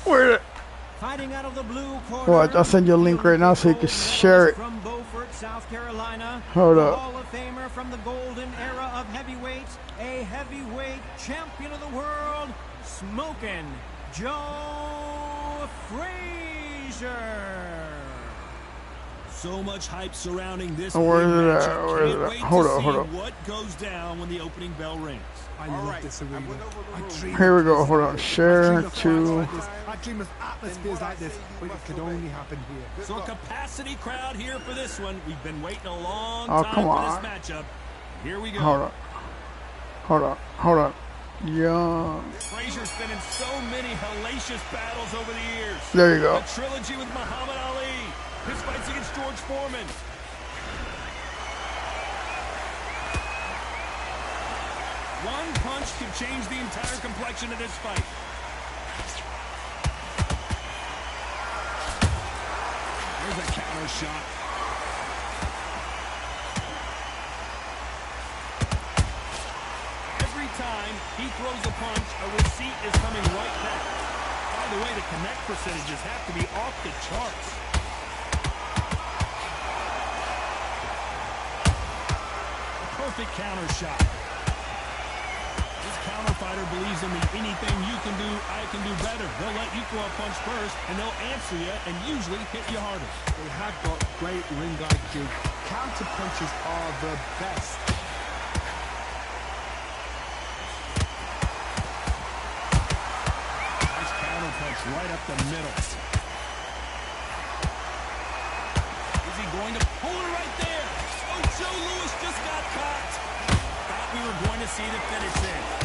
Where? Fighting out of the blue corner. What? I'll send you a link right now so you can share it. From Beaufort, South Carolina. Hold up. Hall of Famer from the golden era of heavyweights, a heavyweight champion of the world, Smokin' Joe Frazier. So much hype surrounding this. Where is it at? Where is it at? Hold up. What goes down when the opening bell rings? I love this arena. Here we go. Hold on. Share to. I dream of atmospheres like this, but it could only happen here. So a capacity crowd here for this one. We've been waiting a long Oh, time come for on. this matchup. Here we go. Hold on. Yeah. Frazier's been in so many hellacious battles over the years. There you go. A trilogy with Muhammad Ali. His fights against George Foreman. One punch could change the entire complexion of this fight. There's a counter shot. Every time he throws a punch, a receipt is coming right back. By the way, the connect percentages have to be off the charts. A perfect counter shot. Counter fighter believes in the anything you can do, I can do better. They'll let you throw a punch first, and they'll answer you and usually hit you hardest. They have got great ring IQ. Counter punches are the best. Nice counter punch right up the middle. Is he going to pull it right there? Oh, Joe Louis just got caught. Thought we were going to see the finish there.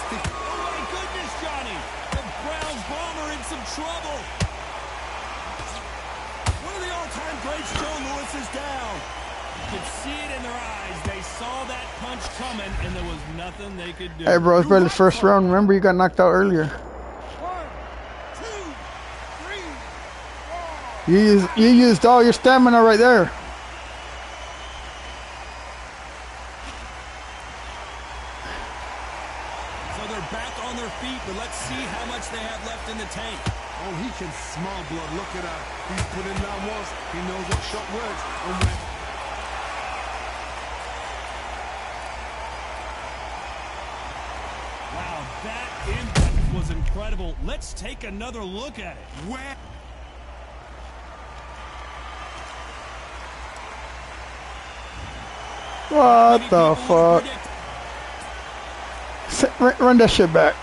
Oh my goodness, Johnny! The Browns bomber in some trouble. One of the all-time greats, Joe Louis, is down. You could see it in their eyes. They saw that punch coming, and there was nothing they could do. Hey, bro, it's barely the first round. Remember, you got knocked out earlier. 1, 2, 3, 4. You used all your stamina right there. But let's see how much they have left in the tank. Oh, he can smell blood. Look at that. He's put in down once. He knows what shot works. And when... Wow, that impact was incredible. Let's take another look at it. Where? What the fuck? Run that shit back.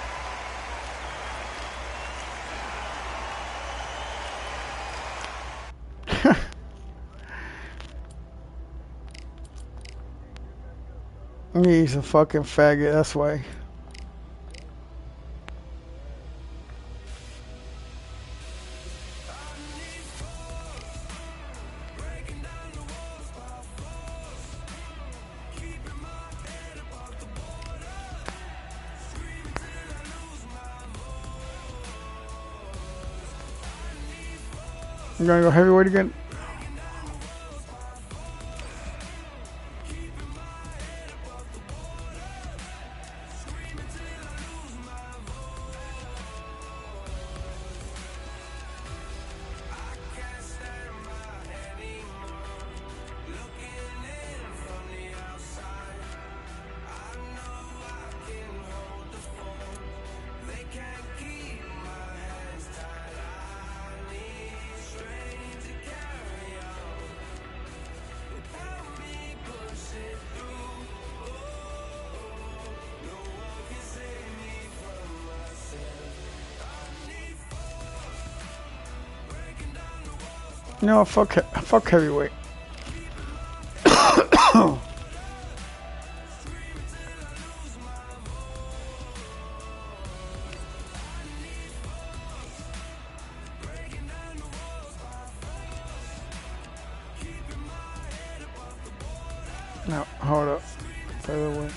He's a fucking faggot, that's why. I'm gonna go heavyweight again. No, fuck heavyweight. No, hold up. Featherweight.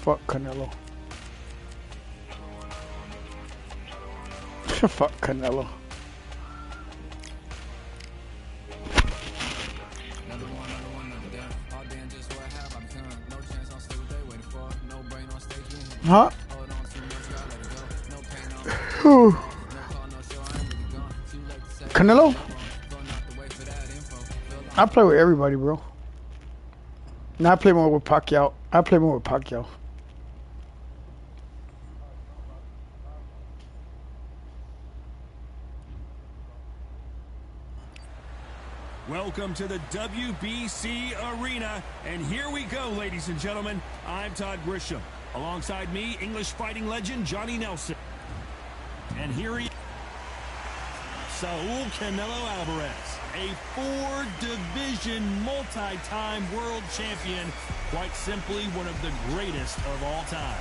Fuck Canelo. Fuck Canelo. Huh? Canelo? I play with everybody, bro. Now I play more with Pacquiao. I play more with Pacquiao. Welcome to the WBC Arena, and here we go, ladies and gentlemen. I'm Todd Grisham. Alongside me, English fighting legend Johnny Nelson. And here he is, Saul Canelo Alvarez, a four-division, multi-time world champion. Quite simply, one of the greatest of all time.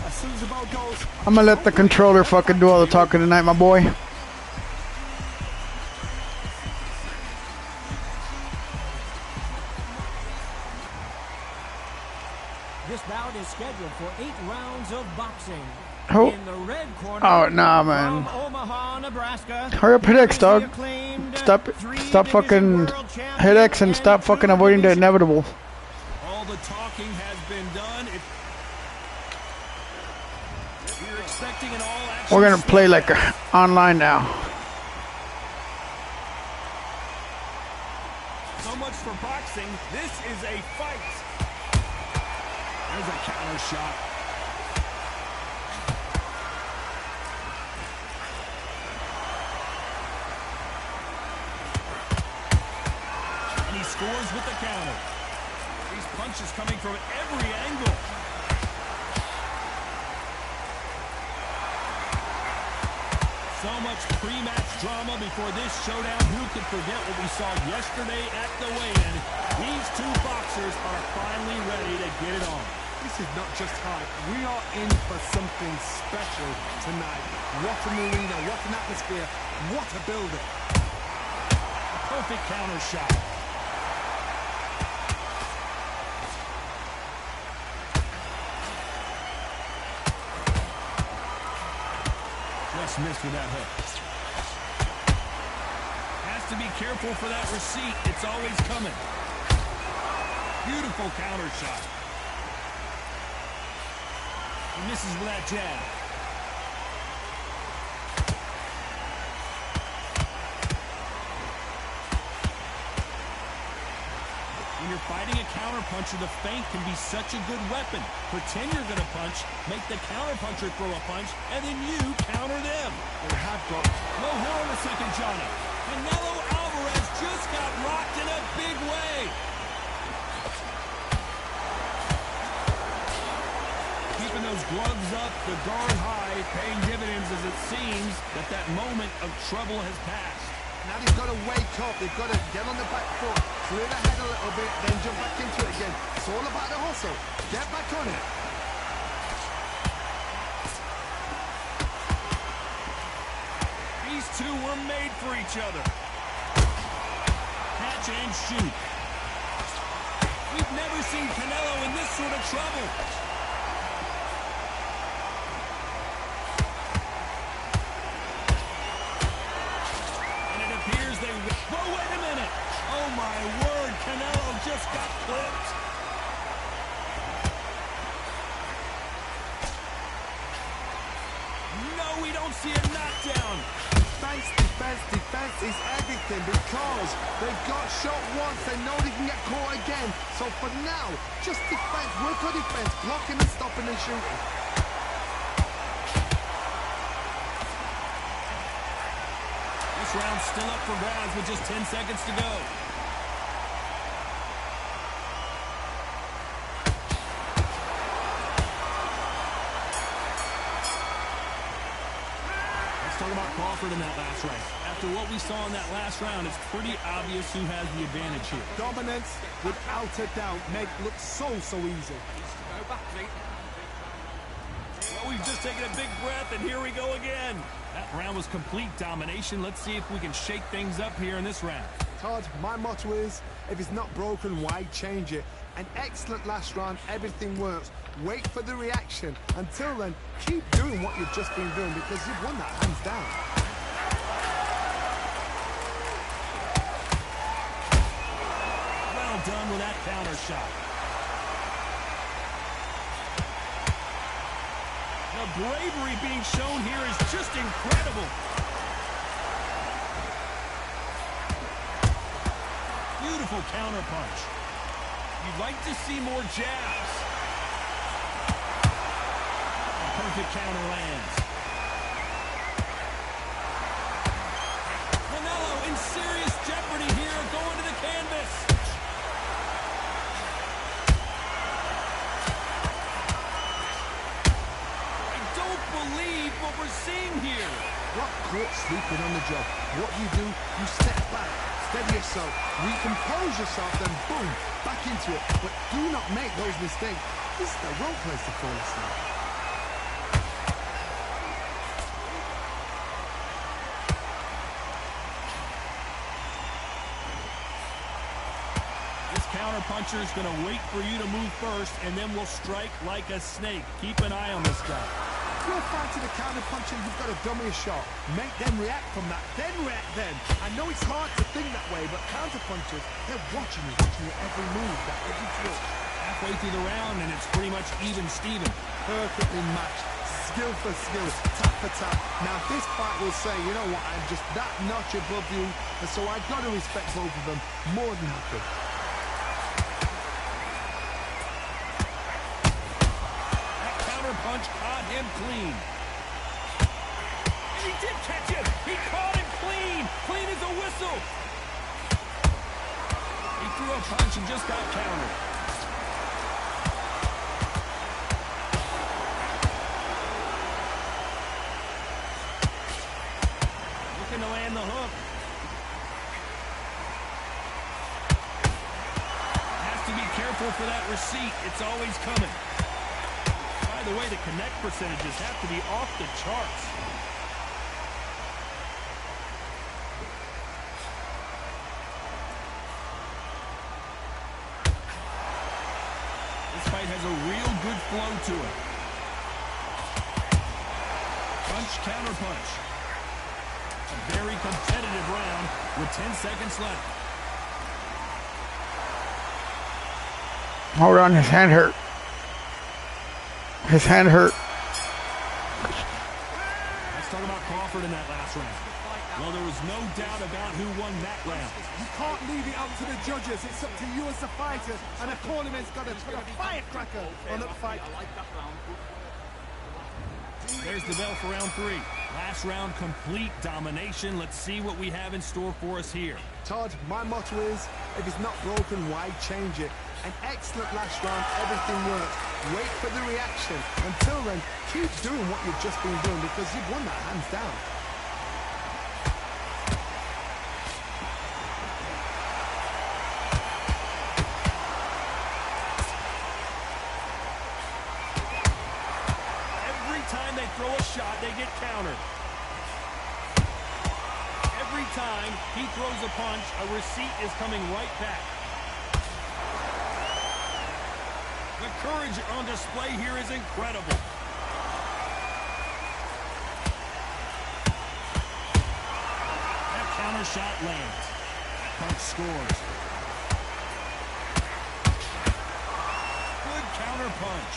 As soon as the ball goes, I'm gonna let the controller fucking do all the talking tonight, my boy. This bout is scheduled for 8 rounds of boxing. Oh. In the red corner, Oh, nah, man. from Omaha, Nebraska, Hurry up, HCxXPunisherXx, dog. Stop fucking HCxXPunisherXx and stop fucking avoiding the inevitable. All the talking has been done. We're expecting an all-action. We're gonna play like online now. So much for boxing. This is a fight. There's a counter shot. And he scores with the counter. These punches coming from every angle. So much pre-match drama before this showdown. Who could forget what we saw yesterday at the weigh-in? These two boxers are finally ready to get it on. this is not just hype. We are in for something special tonight. What an arena, what an atmosphere, what a building. Perfect counter shot. Just missed with that hook. Has to be careful for that receipt. It's always coming. Beautiful counter shot. He misses with that jab. When you're fighting a counterpuncher, the feint can be such a good weapon. Pretend you're going to punch, make the counterpuncher throw a punch, and then you counter them. They have got... No, hold on a second, Johnny. Canelo Alvarez just got rocked in a big way. Keeping those gloves up, the guard high, paying dividends as it seems that moment of trouble has passed. Now they've got to wake up, they've got to get on the back foot, clear the head a little bit, then jump back into it again. It's all about the hustle. Get back on it. These two were made for each other. Catch and shoot. We've never seen Canelo in this sort of trouble. Whoa, wait a minute. Oh, my word. Canelo just got clipped. No, we don't see a knockdown. Defense, defense, defense is everything because they've got shot once. They know they can get caught again. So for now, just defense. Work on defense. Blocking and stopping and shooting. This round's still up for grabs with just 10 seconds to go. Let's talk about Crawford in that last round. After what we saw in that last round, it's pretty obvious who has the advantage here. Dominance, without a doubt, make it look so easy. Well, we've just taken a big breath, and here we go again. That round was complete domination. Let's see if we can shake things up here in this round. Todd, my motto is, if it's not broken, why change it? An excellent last round, everything works. Wait for the reaction. Until then, keep doing what you've just been doing because you've won that hands down. Well done with that counter shot. The bravery being shown here is just incredible. Beautiful counter punch. You'd like to see more jabs. A perfect counter lands. Canelo in serious jeopardy here, going to the canvas. I don't believe what we're seeing here. Got caught sleeping on the job. What do? You step back, steady yourself, recompose yourself, then boom, back into it. But do not make those mistakes. This is the wrong place to fall asleep. This counterpuncher is going to wait for you to move first, and then will strike like a snake. Keep an eye on this guy. You're fine to the counter-puncher, you've got to dummy a shot. Make them react from that, then react then. I know it's hard to think that way, but counter-punchers, they're watching you every move, that every throw. Halfway through the round, and it's pretty much even Steven. Perfectly matched, skill for skill, tap for tap. Now this fight will say, you know what, I'm just that notch above you, and so I've got to respect both of them more than happy. Punch caught him clean. And he did catch him. He caught him clean. Clean as a whistle. He threw a punch and just got countered. Looking to land the hook. Has to be careful for that receipt. It's always coming. The way the connect percentages have to be off the charts. This fight has a real good flow to it. Punch, counter punch. A very competitive round with 10 seconds left. Hold on, his hand hurt. His hand hurt. Let's talk about Crawford in that last round. Well, there was no doubt about who won that round. You can't leave it up to the judges. It's up to you as a fighter, and a tournament's got to put a firecracker on that fight. There's the bell for round 3. Last round, complete domination. Let's see what we have in store for us here. Todd, my motto is, if it's not broken, why change it? An excellent last round, everything works. Wait for the reaction. Until then, keep doing what you've just been doing because you've won that hands down. Every time they throw a shot, they get countered. Every time he throws a punch, a receipt is coming right back. The courage on display here is incredible. That counter shot lands. Punch scores. Good counter punch.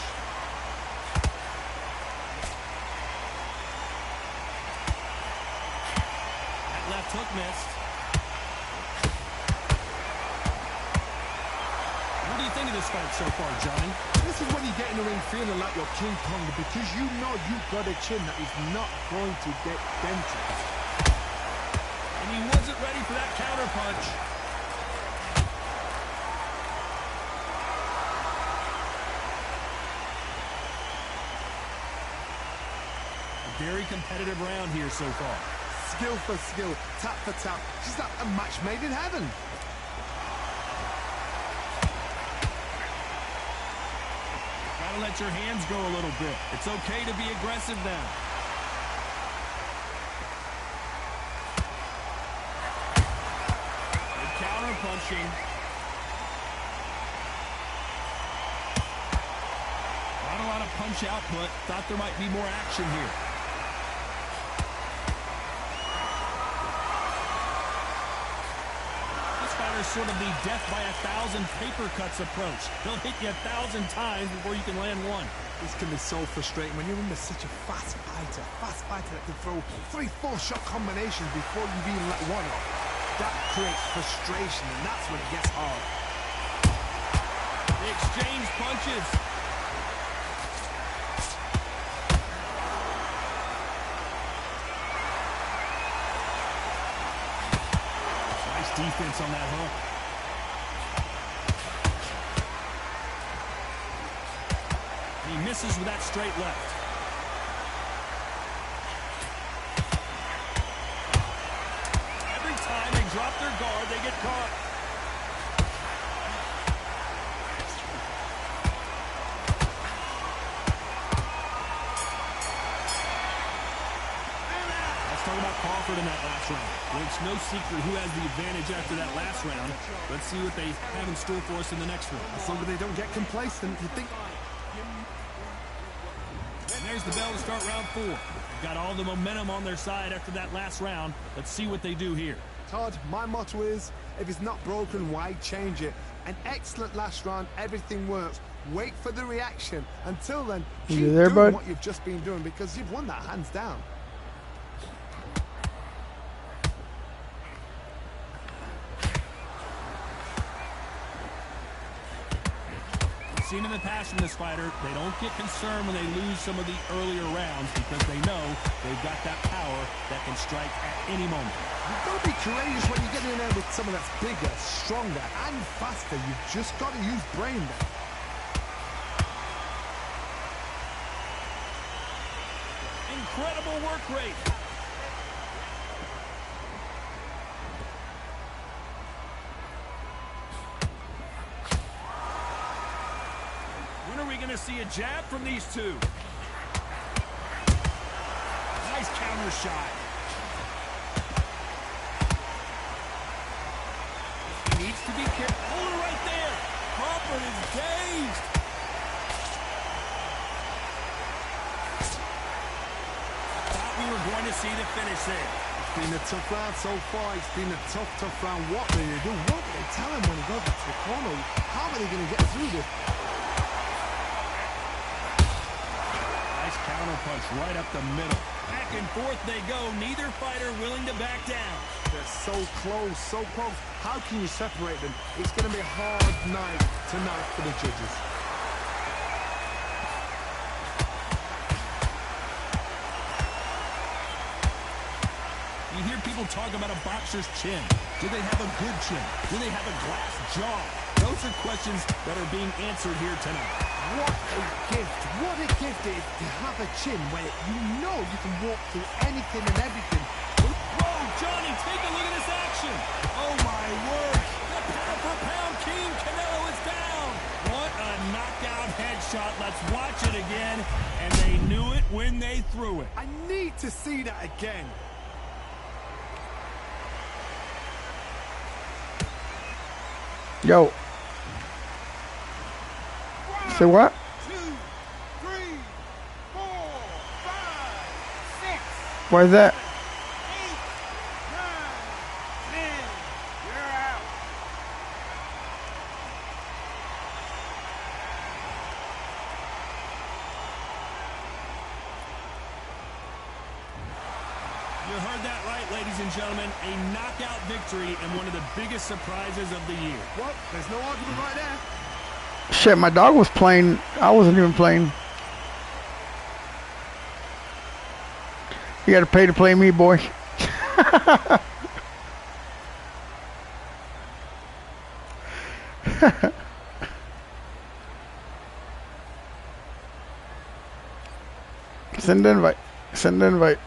That left hook missed. What do you think of this fight so far, Johnny? This is when you get in the ring feeling like you're King Kong because you know you've got a chin that is not going to get dented. And he wasn't ready for that counter punch. A very competitive round here so far. Skill for skill, tap for tap. Just like a match made in heaven. Gotta let your hands go a little bit. It's okay to be aggressive now. Good counter punching. punch output. Thought there might be more action here. This fighter's sort of the death by 1,000 paper cuts approach. He'll hit you 1,000 times before you can land one. This can be so frustrating when you're under such a fast fighter that can throw 3-4 shot combinations before you've even let one off. That creates frustration, and that's when it gets hard. They exchange punches. Nice defense on that hook. He misses with that straight left. Every time they drop their guard, they get caught. Let's talk about Crawford in that last round. Well, it's no secret who has the advantage after that last round. Let's see what they have in store for us in the next round. As long as they don't get complacent, you think... And there's the bell to start round 4. They've got all the momentum on their side after that last round. Let's see what they do here. Todd, my motto is, if it's not broken, why change it? An excellent last round, everything works. Wait for the reaction. Until then, keep doing what you've just been doing, because you've won that hands down. Seen in the past from this fighter, they don't get concerned when they lose some of the earlier rounds because they know they've got that power that can strike at any moment. You've got to be courageous when you get in there with someone that's bigger, stronger, and faster. You've just got to use brain there. Incredible work rate. When are we going to see a jab from these two? Nice counter shot. He needs to be careful. Hold it right there. Crawford is dazed. Thought we were going to see the finish there. It's been a tough round so far. It's been a tough round. What do they do? What do they tell him when he goes back to the corner? How are they going to get through this? Counter punch right up the middle. Back and forth they go. Neither fighter willing to back down. They're so close, so close. How can you separate them? It's going to be a hard night tonight for the judges. You hear people talk about a boxer's chin. Do they have a good chin? Do they have a glass jaw? Those are questions that are being answered here tonight. What a gift. What a gift it is to have a chin where you know you can walk through anything and everything. Whoa, Johnny, take a look at this action. Oh, my word. The pound-for-pound king, Canelo, is down. What a knockout headshot. Let's watch it again. And they knew it when they threw it. I need to see that again. Yo. Say what? 2, 3, 4, 5, 6. Where's that? 8, 9, 10. You're out. You heard that right, ladies and gentlemen. A knockout victory and one of the biggest surprises of the year. Well, there's no argument right there. Shit, my dog was playing. I wasn't even playing. You gotta pay to play me, boy. Send an invite. Send an invite.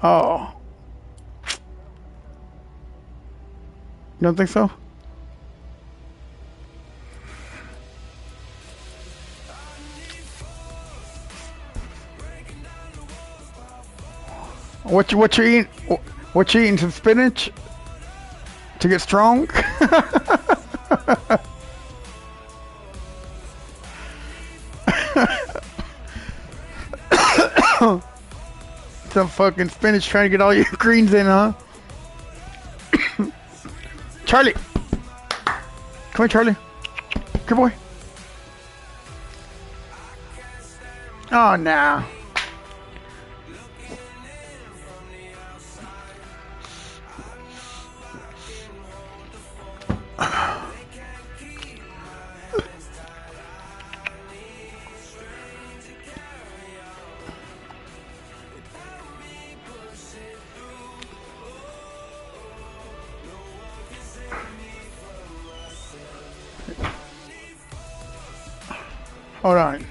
Oh. You don't think so? What you eating? What you eating? Some spinach to get strong? Some fucking spinach trying to get all your greens in, huh? Charlie! Come here, Charlie. Good boy. Oh, no. Hold on.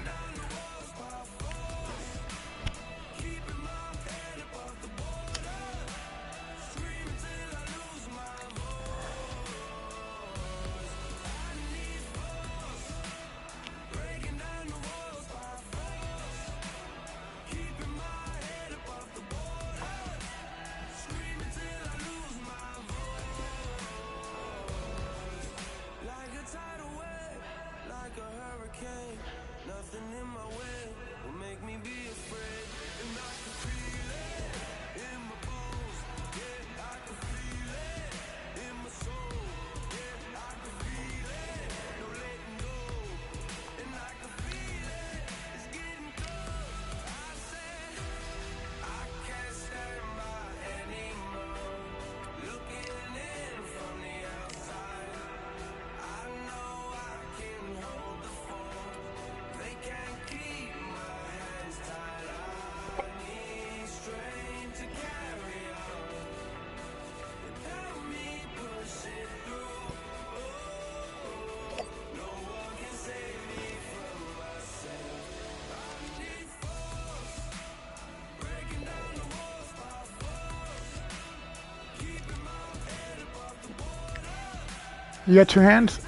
You got 2 hands?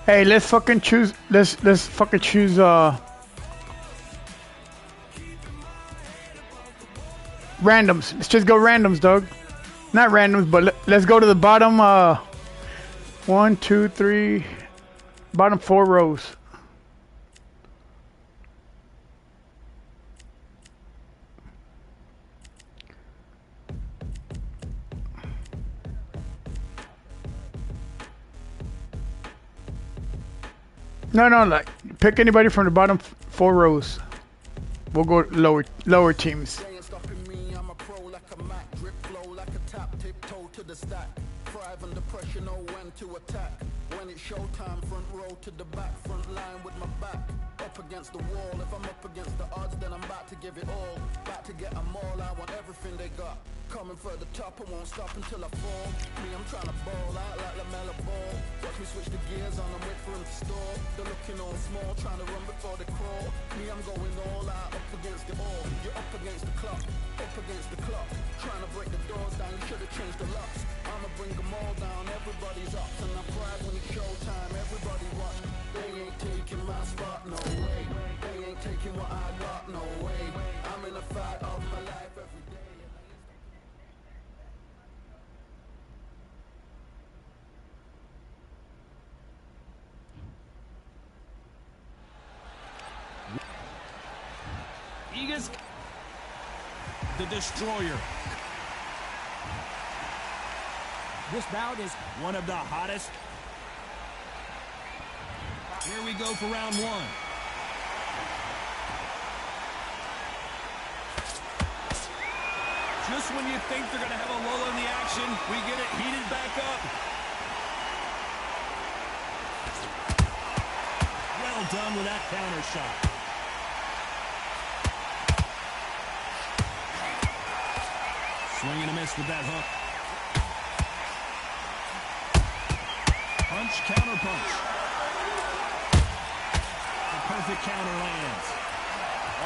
Hey, let's fucking choose. Let's fucking choose. Randoms. Let's just go randoms, dog. Not randoms, but let's go to the bottom. 1, 2, 3. Bottom 4 rows. No, like pick anybody from the bottom 4 rows. We'll go lower teams. I'm a pro like a Mac, drip flow like a tap, tiptoe to the stack. Thrive under pressure, know when to attack. When it's showtime, front row to the back, front line with my back. Up against the wall, if I'm up against the odds, then I'm about to give it all. About to get them all, I want everything they got. Coming for the top, I won't stop until I fall. Me, I'm trying to ball out like LaMelo Ball. Watch me switch the gears on and wait for him to stall. They're looking all small, trying to run before they crawl. Me, I'm going all out, up against the all. You're up against the clock, up against the clock. Trying to break the doors down, you should have changed the locks. I'ma bring them all down, everybody's up. And I pride when it's showtime, everybody watch. They ain't taking my spot, no way. They ain't taking what I got, no way. I'm in a fight of my life every day. Egas, the destroyer. This bout is One of the hottest. Here we go for round 1. Just when you think they're going to have a lull in the action, we get it heated back up. Well done with that counter shot. Swing and a miss with that hook. Punch, counter punch. The perfect counter lands.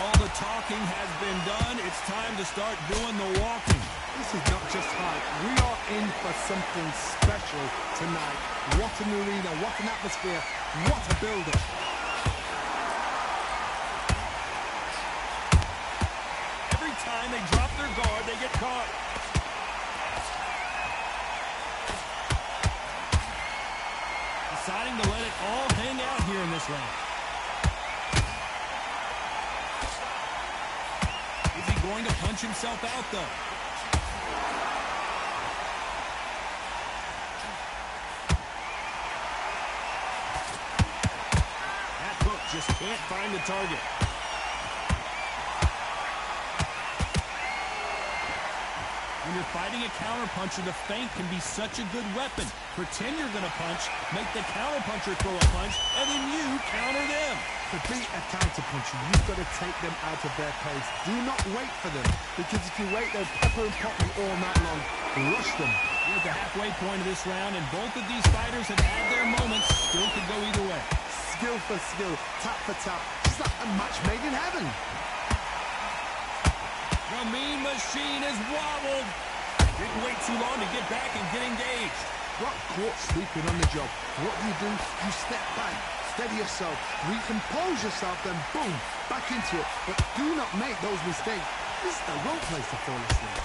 All the talking has been done. It's time to start doing the walking. This is not just hype. We are in for something special tonight. What an arena, what an atmosphere, what a build-up. Every time they drop their guard, they get caught. trying to let it all hang out here in this round. Is he going to punch himself out, though? That hook just can't find the target. When you're fighting a counterpuncher, the feint can be such a good weapon. Pretend you're going to punch, make the counterpuncher throw a punch, and then you counter them. To beat a counterpuncher, you've got to take them out of their pace. Do not wait for them, because if you wait, they'll pepper and pop you all night long. Rush them. We're at the halfway point of this round, and both of these fighters have had their moments. Still could go either way. Skill for skill, tap for tap. It's like a match made in heaven. The Mean Machine is wobbled. Didn't wait too long to get back and get engaged. Got caught sleeping on the job. What do? You step back, steady yourself, recompose yourself, then boom, back into it. But do not make those mistakes. This is the wrong place to fall asleep.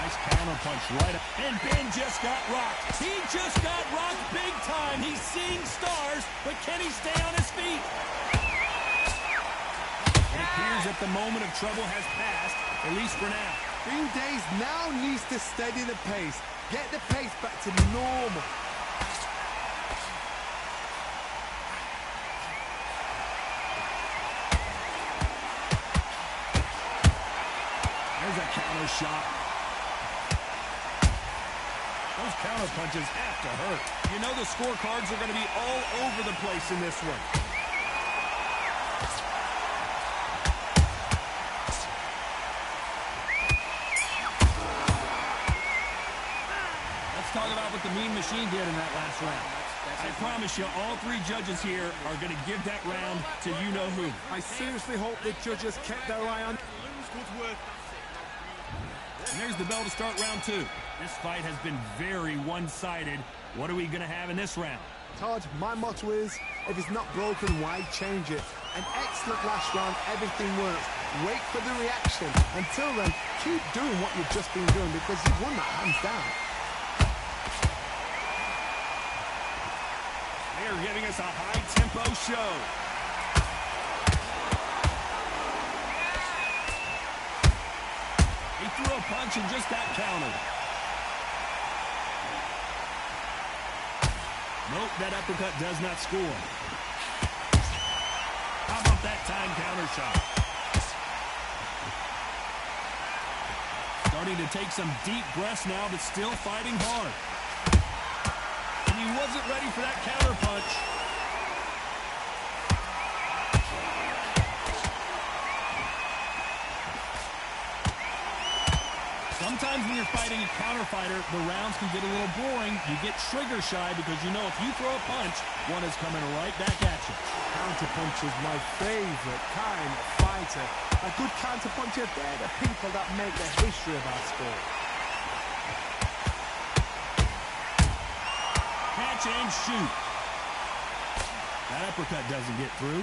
Nice counter punch right up. And Ben just got rocked. He just got rocked big time. He's seeing stars, but can he stay on his feet? It appears that the moment of trouble has passed, at least for now. Green Days now needs to steady the pace. Get the pace back to normal. There's a counter shot. Those counter punches have to hurt. You know the scorecards are going to be all over the place in this one. Talk about what the Mean Machine did in that last round. I promise you, all three judges here are going to give that round to you-know-who. I seriously hope the judges kept their eye on. And there's the bell to start round two. This fight has been very one-sided. What are we going to have in this round? Todd, my motto is, if it's not broken, why change it? An excellent last round, everything works. Wait for the reaction. Until then, keep doing what you've just been doing, because you've won that hands down. They're giving us a high-tempo show. He threw a punch and just got countered. Nope, that uppercut does not score. How about that time counter shot? Starting to take some deep breaths now, but still fighting hard. And he wasn't ready for that counter punch. Sometimes when you're fighting a counter fighter, the rounds can get a little boring. You get trigger shy because you know if you throw a punch, one is coming right back at you. Counter punch is my favorite kind of fighter. A good counter puncher, they're the people that make the history of our sport. Catch and shoot. That uppercut doesn't get through.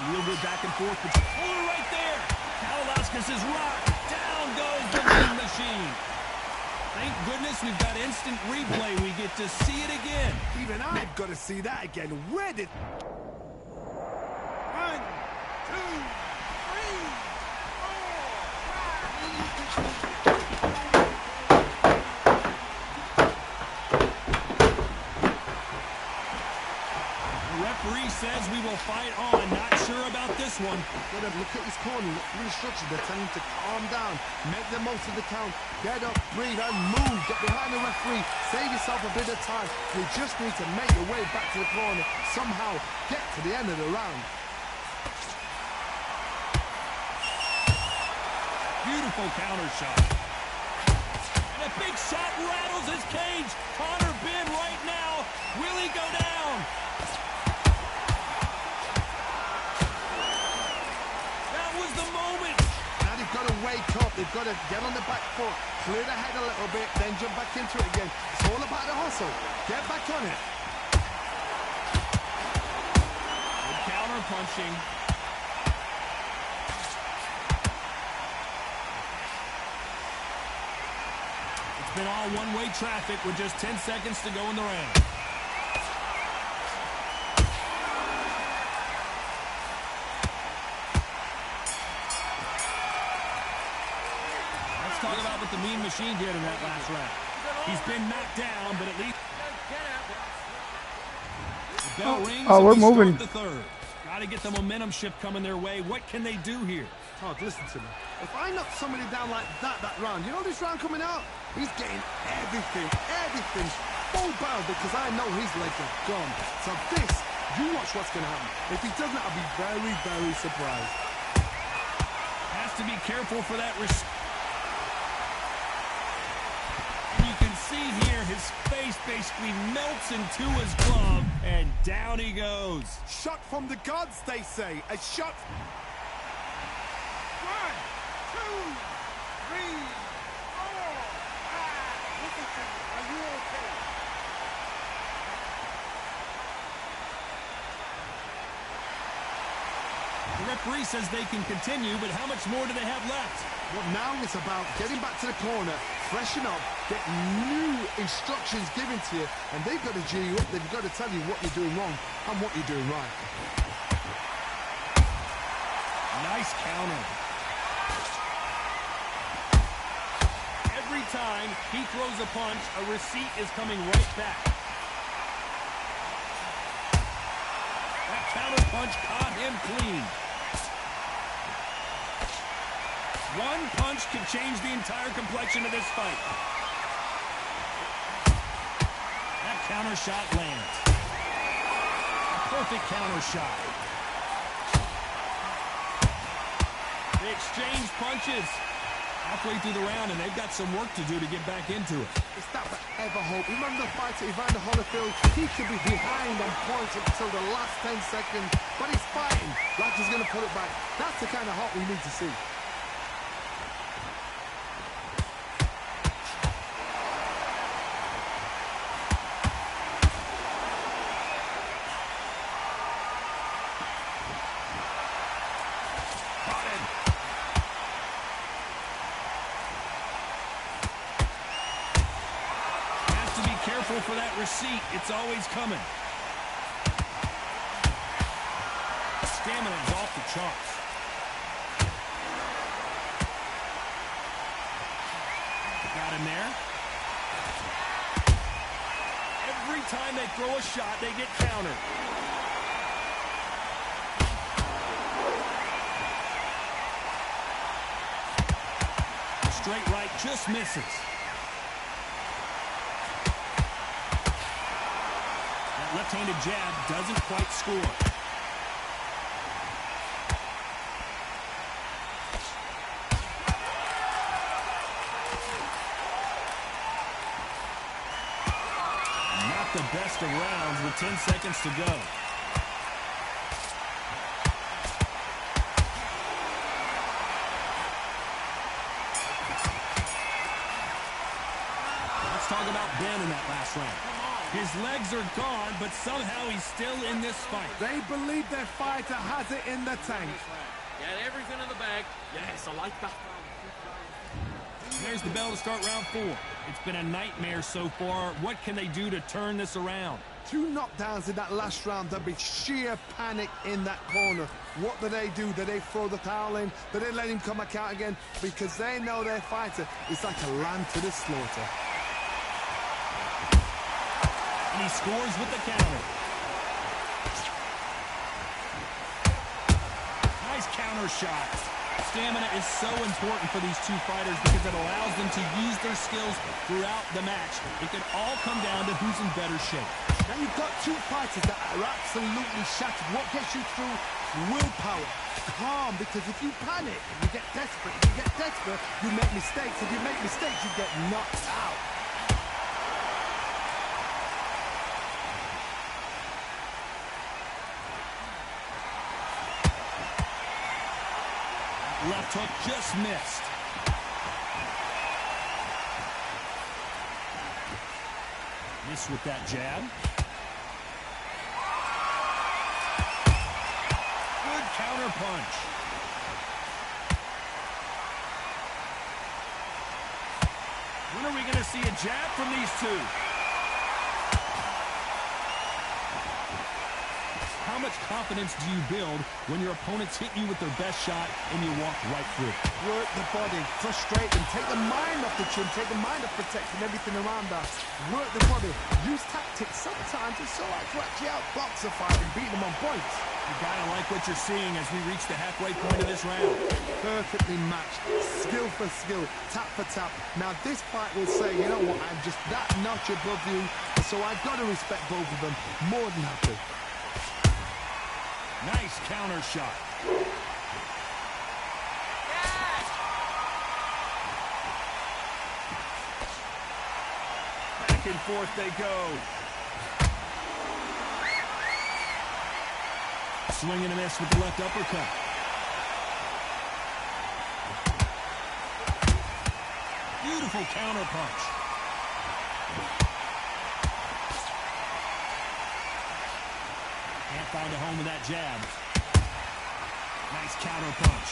Real good back and forth, but right there. Kalilauskas is rocked. Down goes the Mean Machine. Thank goodness we've got instant replay. We get to see it again. Even I've got to see that again. Where did... 1, 2, 3, 4, 5. Referee says we will fight on. Not sure about this one. Gotta look at his corner, look for instructions. They're telling him to calm down, make the most of the count, get up, breathe, and move. Get behind the referee, save yourself a bit of time. You just need to make your way back to the corner. Somehow get to the end of the round. Beautiful counter shot. And a big shot rattles his cage. Connor Ben right now. Will he go down? Got to wake up, they've got to get on the back foot, clear the head a little bit, then jump back into it again. It's all about the hustle. Get back on it. punching. It's been all one-way traffic with just 10 seconds to go in the round. Let's talk about what the Mean Machine did in that last round. He's been knocked down, but at least the bell rings. Oh, we're moving. The third. Got to get the momentum shift coming their way. What can they do here? Todd, listen to me. If I knock somebody down like that round, you know this round coming out? He's getting everything full barrel because I know his legs are gone. So this, you watch what's going to happen. If he doesn't, I'll be very, very surprised. Has to be careful for that. You can see here his face basically melts into his glove, and down he goes. Shot from the gods, they say. A shot. 1, 2, 3, 4, 5. Listen to me. Are you okay? The referee says they can continue, but how much more do they have left? Well, now it's about getting back to the corner, freshen up, get new instructions given to you, and they've got to G you up. They've got to tell you what you're doing wrong and what you're doing right. Nice counter. Every time he throws a punch, a receipt is coming right back. That counter punch caught him clean. One punch can change the entire complexion of this fight. That counter shot lands. A perfect counter shot. They exchange punches halfway through the round, and they've got some work to do to get back into it. It's that forever hope. Remember the fight at Evander Holyfield? He could be behind on points until the last 10 seconds, but he's fighting like he's going to put it back. That's the kind of hope we need to see. For that receipt, it's always coming. Stamina's off the charts. Got him there. Every time they throw a shot, they get countered. Straight right just misses. Left-handed jab doesn't quite score. Not the best of rounds with 10 seconds to go. Let's talk about Ben in that last round. His legs are gone, but somehow he's still in this fight. They believe their fighter has it in the tank. Got everything in the bag. Yes, I like that. There's the bell to start round 4. It's been a nightmare so far. What can they do to turn this around? 2 knockdowns in that last round. There'll be sheer panic in that corner. What do? Do they throw the towel in? Do they let him come back out again? Because they know their fighter is like a lamb to the slaughter. And he scores with the counter. Nice counter shots. Stamina is so important for these two fighters because it allows them to use their skills throughout the match. It could all come down to who's in better shape. Now you've got 2 fighters that are absolutely shattered. What gets you through? Willpower. Calm, because if you panic, you get desperate. If you get desperate, you make mistakes. If you make mistakes, you get knocked out. Left hook just missed. Missed with that jab. counter punch. When are we going to see a jab from these two? How much confidence do you build when your opponents hit you with their best shot and you walk right through it? Work the body, frustrate them, take the mind off the chin, take the mind off protecting everything around us. Work the body, use tactics. Sometimes it's all right to actually outbox a fight and beat them on points. You gotta like what you're seeing as we reach the halfway point of this round. Perfectly matched, skill for skill, tap for tap. Now this fight will say, you know what, I'm just that notch above you, so I've got to respect both of them more than happy. Nice counter shot. Back and forth they go. Swing and a miss with the left uppercut. Beautiful counter punch. Can't find a home with that jab. Nice counter punch.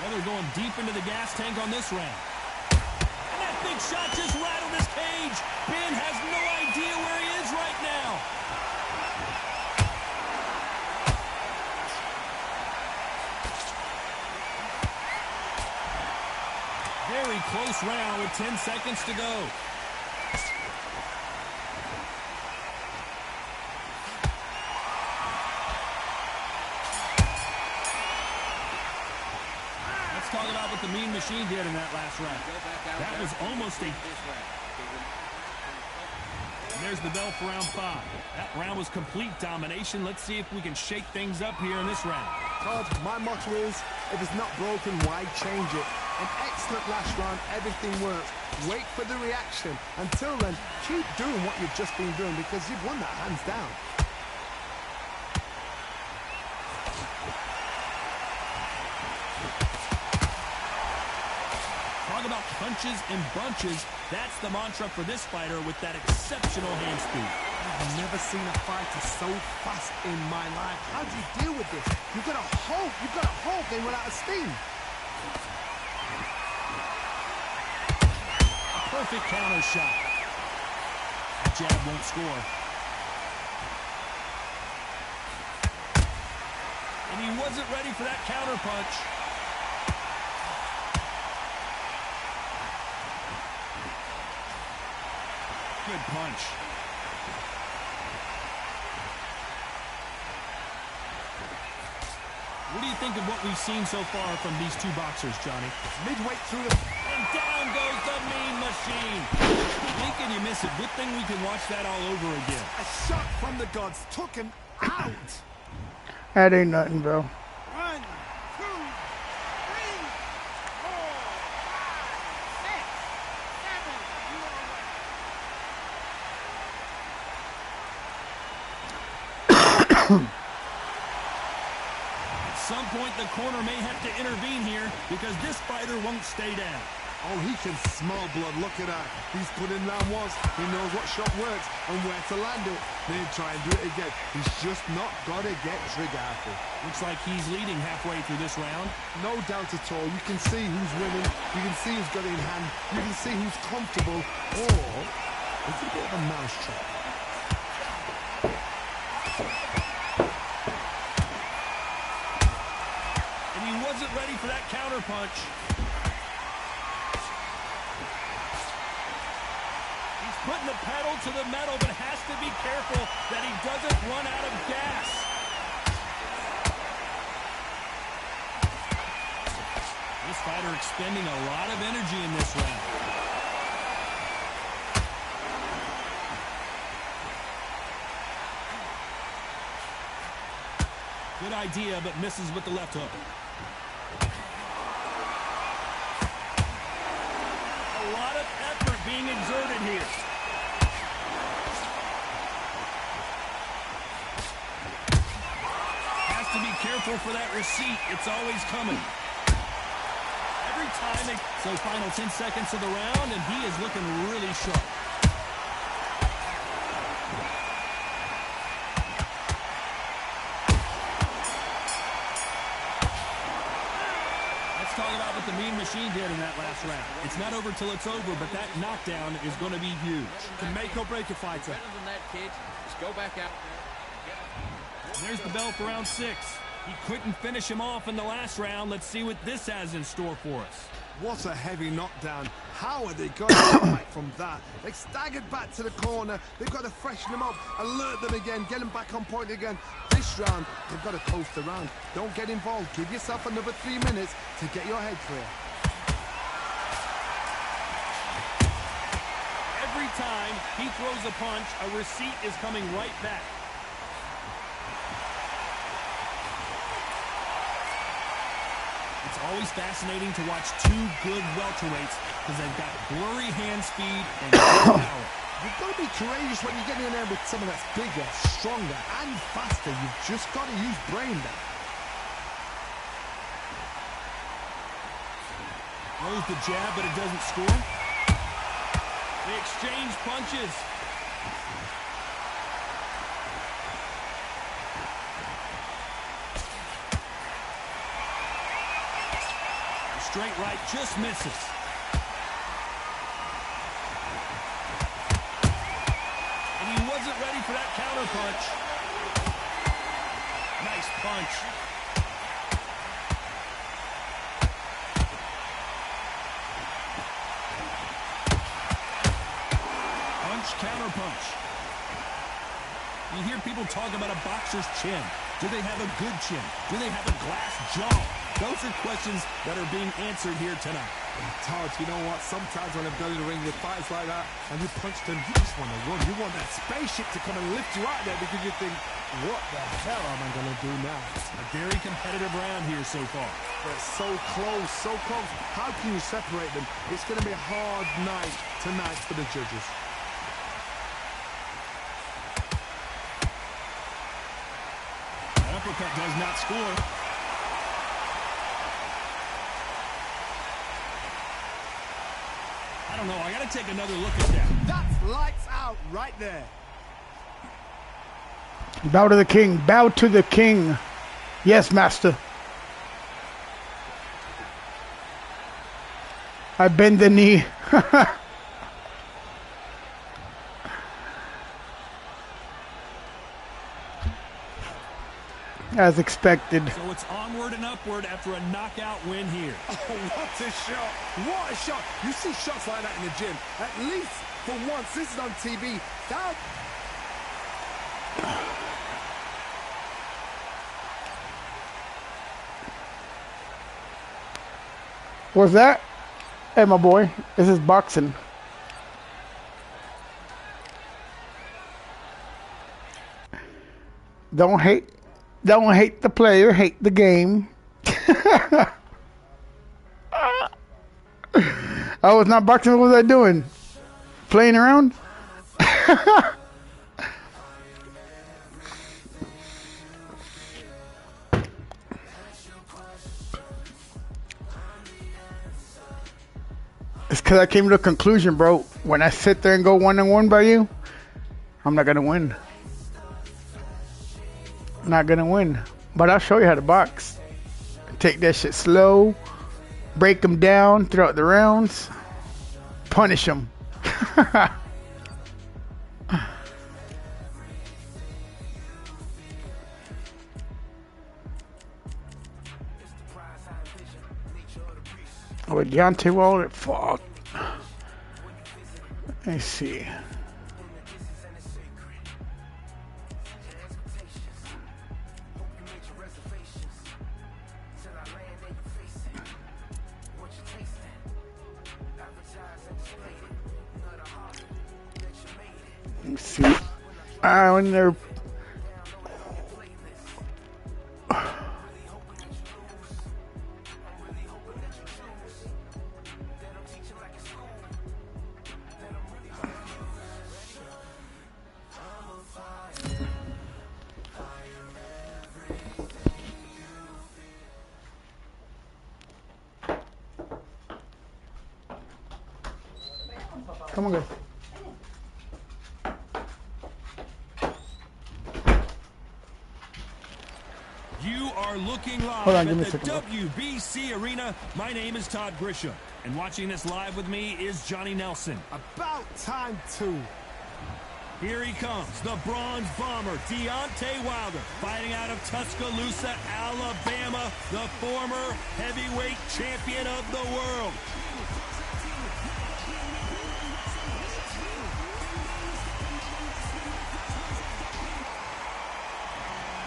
Well, they're going deep into the gas tank on this round. And that big shot just rattled his cage. Ben has no idea where he is right now. Very close round with 10 seconds to go. Talk about what the Mean Machine did in that last round. That was almost a... And there's the bell for round 5. That round was complete domination. Let's see if we can shake things up here in this round. Todd, my motto is, if it's not broken, why change it? An excellent last round, everything works. Wait for the reaction. Until then, keep doing what you've just been doing because you've won that hands down. About punches and bunches, that's the mantra for this fighter with that exceptional hand speed. I've never seen a fighter so fast in my life. How do you deal with this? You've got to hope they run out of steam. A perfect counter shot. That jab won't score. And he wasn't ready for that counter punch. Good punch. What do you think of what we've seen so far from these two boxers, Johnny? Midway through the... And down goes the Mean Machine. Blink and you miss it. Good thing we can watch that all over again. A shot from the gods took him out. That ain't nothing, bro. 1, 2, 3, 4, 5, 6, 7. At some point, the corner may have to intervene here because this fighter won't stay down. Oh, he can smell blood. Look at that. He's put in round once. He knows what shot works and where to land it. Then try and do it again. He's just not got to get trigger happy. Looks like he's leading halfway through this round. No doubt at all. You can see who's winning. You can see who's got it in hand. You can see who's comfortable. Or it's a bit of a mousetrap. And he wasn't ready for that counter punch. Putting the pedal to the metal, but has to be careful that he doesn't run out of gas. This fighter expending a lot of energy in this round. Good idea, but misses with the left hook. A lot of effort being exerted here. To be careful for that receipt. It's always coming. Every time they... So final 10 seconds of the round, and he is looking really sharp. machine did in that last round. It's not over till it's over, but that knockdown is going to be huge. Can make or break a fighter. Better than that, kid. Just go back out there. There's the bell for round 6. He couldn't finish him off in the last round. Let's see what this has in store for us. What a heavy knockdown. How are they going to come back from that? They staggered back to the corner. They've got to freshen them up, alert them again, get them back on point again. This round, they've got to coast around. Don't get involved. Give yourself another 3 minutes to get your head clear. Every time he throws a punch, a receipt is coming right back. It's always fascinating to watch two good welterweights because they've got blurry hand speed and good power. You've got to be courageous when you get in there with someone that's bigger, stronger, and faster. You've just got to use brain there. Throws the jab, but it doesn't score. They exchange punches. Straight right just misses. And he wasn't ready for that counter punch. Nice punch. Punch, counter punch. You hear people talk about a boxer's chin. Do they have a good chin? Do they have a glass jaw? Those are questions that are being answered here tonight. Todd, you know what? Sometimes when I'm done in the ring with fights like that, and you punch them, you just want to run. You want that spaceship to come and lift you out there because you think, what the hell am I going to do now? A very competitive round here so far. But so close, so close. How can you separate them? It's going to be a hard night tonight for the judges. That uppercut does not score. I don't know. I got to take another look at that. That's lights out right there. Bow to the king. Bow to the king. Yes, master. I bend the knee. As expected. So it's onward and upward after a knockout win here. Oh, what a shot. What a shot. You see shots like that in the gym. At least for once, this is on TV. That... What's that? Hey, my boy. This is boxing. Don't hate the player, hate the game. I was not boxing. What was I doing? Playing around? It's because I came to a conclusion, bro. When I sit there and go one-on-one by you, I'm not going to win. Not going to win. But I'll show you how to box. Take that shit slow. Break them down throughout the rounds. Punish them. Oh, Deontay Wilder, fuck. Let me see. Let me see. I wonder. Come on, guys. You are looking looking live Hold on, give me a at the second, bro. WBC Arena. My name is Todd Grisham, and watching this live with me is Johnny Nelson. About time too. Here he comes, the bronze bomber, Deontay Wilder, fighting out of Tuscaloosa, Alabama, the former heavyweight champion of the world.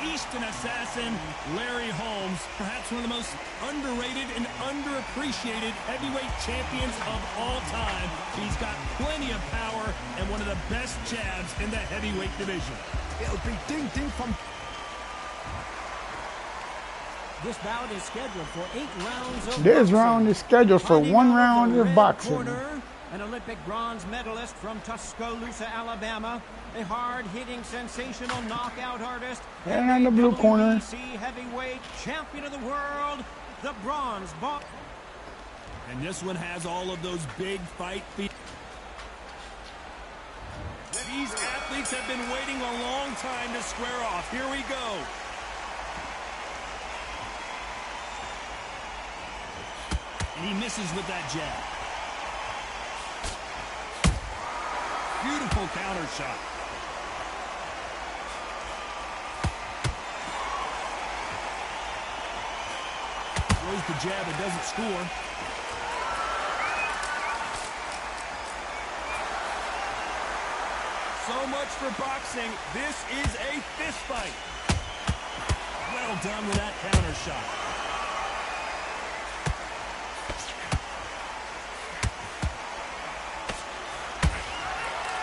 Eastern assassin Larry Holmes, perhaps one of the most underrated and underappreciated heavyweight champions of all time. He's got plenty of power and one of the best jabs in the heavyweight division. It'll be ding-ding from... This bout is scheduled for 8 rounds of This boxing. round is scheduled for Fighting 1 out round the of red boxing. corner, an Olympic bronze medalist from Tuscaloosa, Alabama, a hard-hitting, sensational knockout artist, And on the blue corner, WBC heavyweight champion of the world, the bronze bomber. And this one has all of those big fight feet. These athletes have been waiting a long time to square off. Here we go. And he misses with that jab. Beautiful counter shot. Throws the jab and doesn't score. So much for boxing. This is a fist fight. Well done with that counter shot.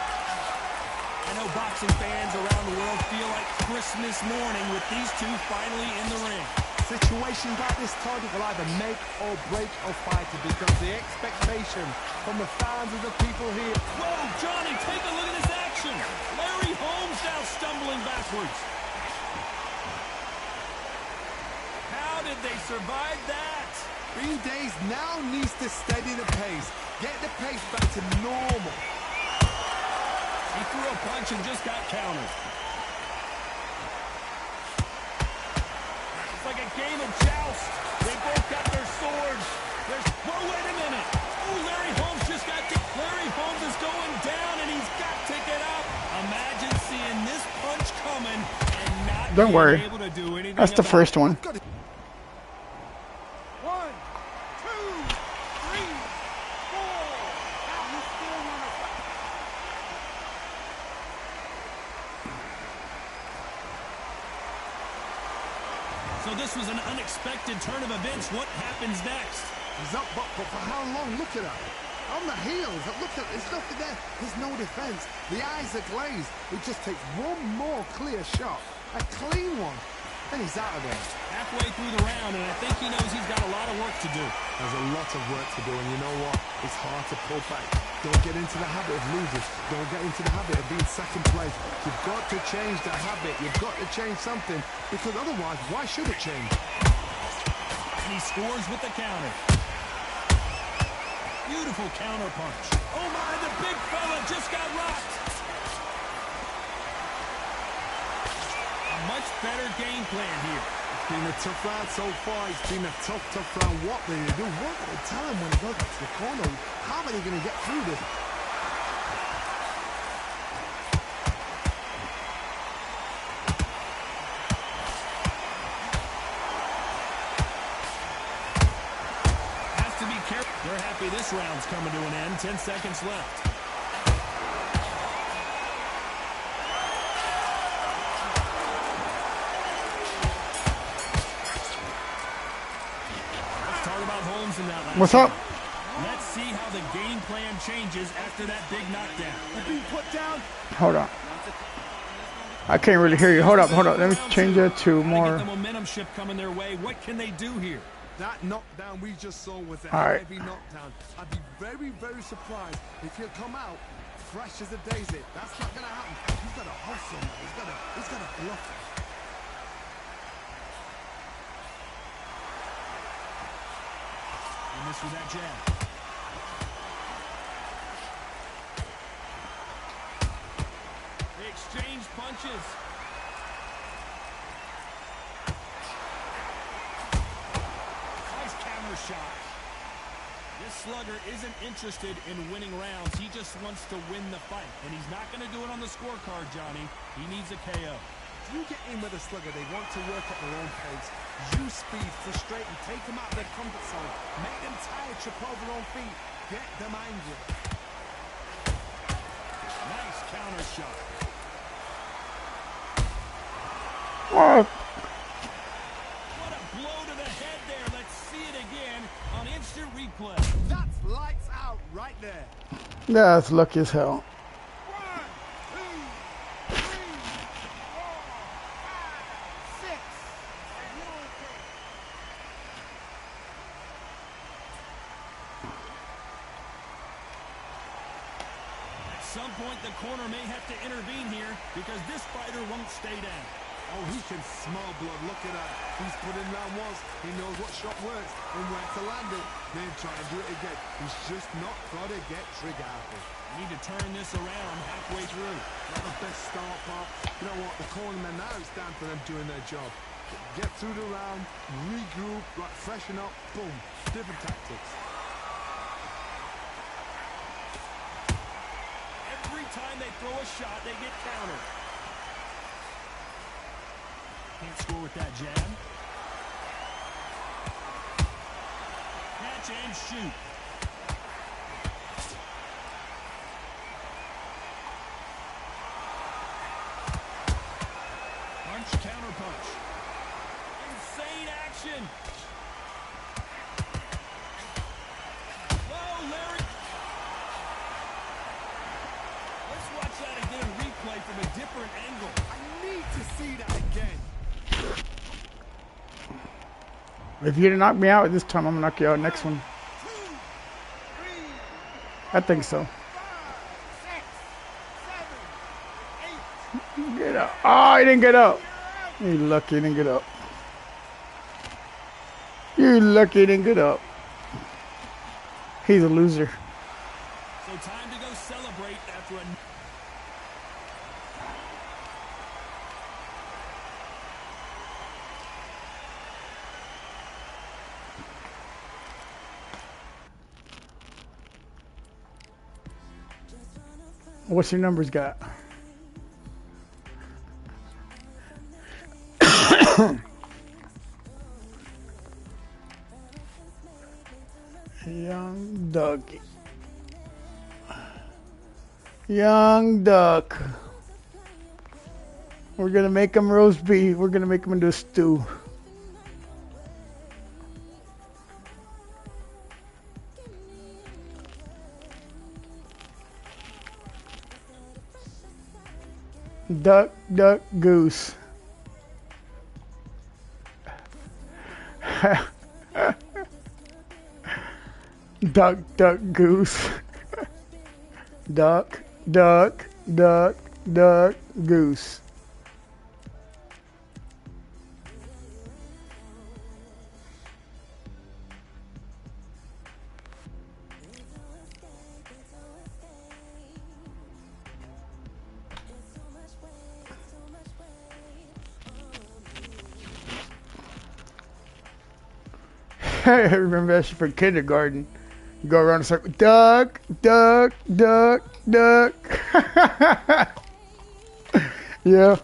I know boxing fans around the world feel like Christmas morning with these two finally in the ring. Situations like this, Todd, will either make or break a fighter because the expectation from the fans of the people here... Whoa, Johnny, take a look at this action. Larry Holmes now stumbling backwards. How did they survive that? Green Days now needs to steady the pace. Get the pace back to normal. He threw a punch and just got countered. It's like a game of joust. They both got their swords. Whoa, wait a minute. Oh, Larry Holmes just got... Larry Holmes is going down, and he's got to get up. Imagine seeing this punch coming and not Don't worry. being able to do anything. That's the first one. 1, 2, 3, 4. Now you still want to fight. So this was an unexpected turn of events. What happens next? He's up, but for how long? Look at that. On the heels. Look at, there's nothing there. There's no defense. The eyes are glazed. It just takes one more clear shot. A clean one. And he's out of there. Halfway through the round, and I think he knows he's got a lot of work to do. There's a lot of work to do, and you know what? It's hard to pull back. Don't get into the habit of losing. Don't get into the habit of being second place. You've got to change the habit. You've got to change something, because otherwise, why should it change? And he scores with the counter. Beautiful counter punch. Oh my, the big fella just got rocked. A much better game plan here. It's been a tough round so far. It's been a tough round. What do they do? What do they tell him when he goes back to the corner? How are they going to get through this? Has to be careful. They're happy this round's coming to an end. 10 seconds left. Let's talk about Holmes in that last What's up? round. Let's see how the game plan changes after that big knockdown. Being put down. Hold on. I can't really hear you. Hold up. Let me change it to Gotta more. get the momentum shift coming their way. What can they do here? That knockdown we just saw was a All right. heavy knockdown. I'd be very, very surprised if he'll come out fresh as a daisy. That's not going to happen. He's got to hustle now. He's got to bluff it. And this with that jab. They exchange punches. counter shot. This slugger isn't interested in winning rounds. He just wants to win the fight. And he's not going to do it on the scorecard, Johnny. He needs a KO. If you get in with a slugger, they want to work at their own pace. Use speed, frustrate them, take them out of their comfort zone. Make them tired, trip over their own feet. Get them angry. Nice counter shot. Oh. What a blow to the head there. Let's see it again on instant replay. That's lights out right there. That's lucky as hell. 1, 2, 3, 4, 5, 6. At some point, the corner may have to intervene here because this fighter won't stay down. Oh, he can smell blood. Look at that. He's put in round once. He knows what shot works and where to land it. Then try and do it again. He's just not got to get trigger happy. Need to turn this around halfway through. Not the best start, but you know what? The cornermen now, it's down to them doing their job. Get through the round, regroup, right, freshen up, boom. Different tactics. Every time they throw a shot, they get countered. Can't score with that jab. Catch and shoot. Punch, counter punch. Insane action. Whoa, Larry. Let's watch that again, replay from a different angle. I need to see that again. If you knock me out this time, I'm gonna knock you out next one. 2, 3, I think so. 5, 6, 7, 8. Get up. Oh, he didn't get up. You lucky he didn't get up. You lucky he didn't get up. He's a loser. So time to go celebrate after a... What's your numbers got? Young Duck. Young Duck. We're gonna make him roast beef. We're gonna make him into a stew. Duck, duck, goose. Duck, duck, goose. Duck, duck, duck, duck, goose. I remember that shit from kindergarten. You go around a circle. Duck, duck, duck, duck. Yeah.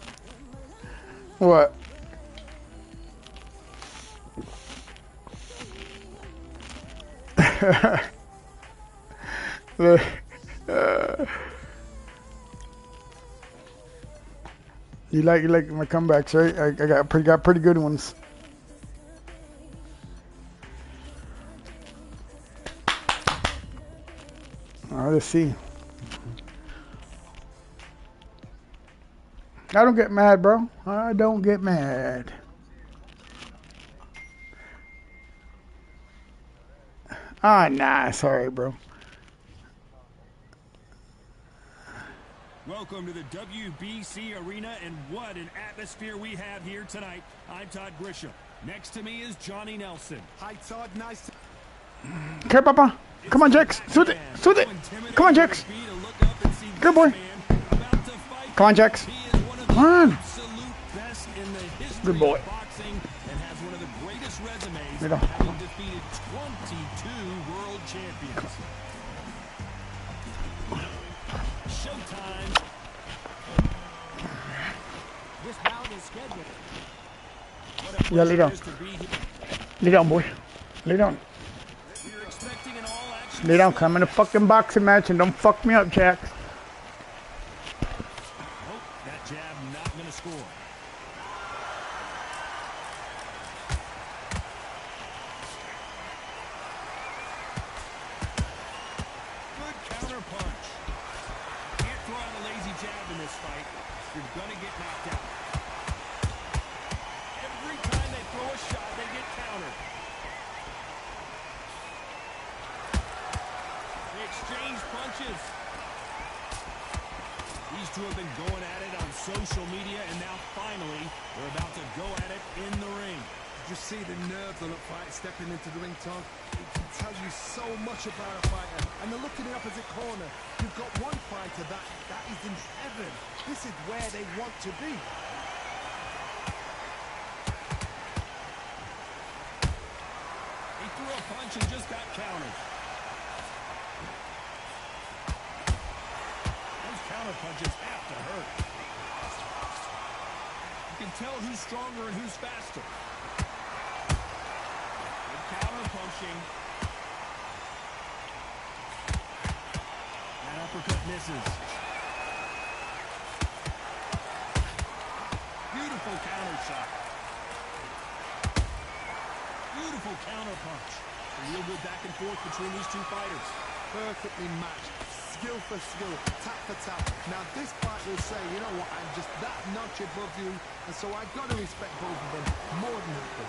What? You like my comebacks, right? I got pretty good ones. Let's see. I don't get mad, bro. I don't get mad. Ah, nah, sorry, bro. Welcome to the WBC Arena, and what an atmosphere we have here tonight. I'm Todd Grisham. Next to me is Johnny Nelson. Hi, Todd. Nice to... Okay, Papa. Come on, Jax. Shoot it. Shoot it. Come on, Jax. Good boy. Come on, Jax. Come on. Good boy. And has one of the greatest resumes, Mira. having defeated 20 Showtime. This bout is scheduled. What a Yeah, lay pleasure down. it is to be here. Lay down, boy. Lay down. We are expecting an all-action. Lay down. Come in a fucking boxing match and don't fuck me up, Jack. Oh, that jab not going to score. Good counter punch. Can't throw out a lazy jab in this fight. You're going to get knocked out. Every time they throw a shot, they get countered. They exchange punches. These two have been going at it on social media, and now finally, they're about to go at it in the ring. You see the nerves on a fight stepping into the ring, Tom. It can tell you so much about a fighter. And the look in the opposite corner. You've got one fighter that is in heaven. This is where they want to be. He threw a punch and just got countered. Those counter punches have to hurt. You can tell who's stronger and who's faster. Good counter punching. That uppercut misses. Beautiful counter shot. Beautiful counter punch. A real good back and forth between these two fighters. Perfectly matched. Skill for skill. Tap for tap. Now this fight will say, you know what, I'm just that notch above you. And so I've got to respect both of them more than happy.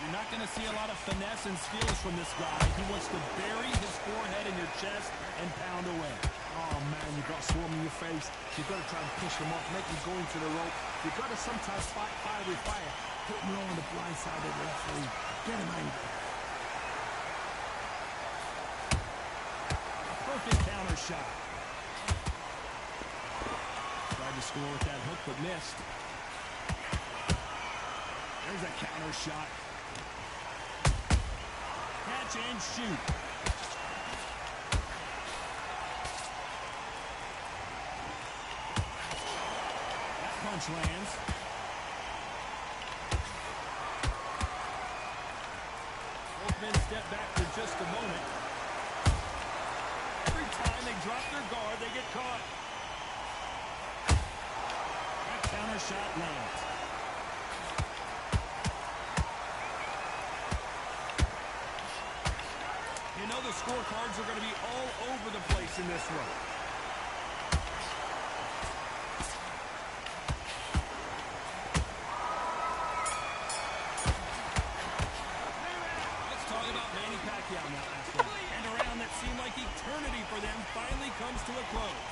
You're not going to see a lot of finesse and skills from this guy. He wants to bury his forehead in your chest and pound away. Oh man, you've got swarm in your face. You've got to try and push them off, make them go into the rope. You've got to sometimes fight fire with fire. Put them all on the blind side of the referee. Get them angry. A perfect counter shot. Tried to score with that hook, but missed. There's a counter shot. Catch and shoot. That punch lands. Both men step back for just a moment. Every time they drop their guard, they get caught. That counter shot lands. You know the scorecards are going to be all over the place in this one. Let's talk about Manny Pacquiao now, Ashley. And a round that seemed like eternity for them finally comes to a close.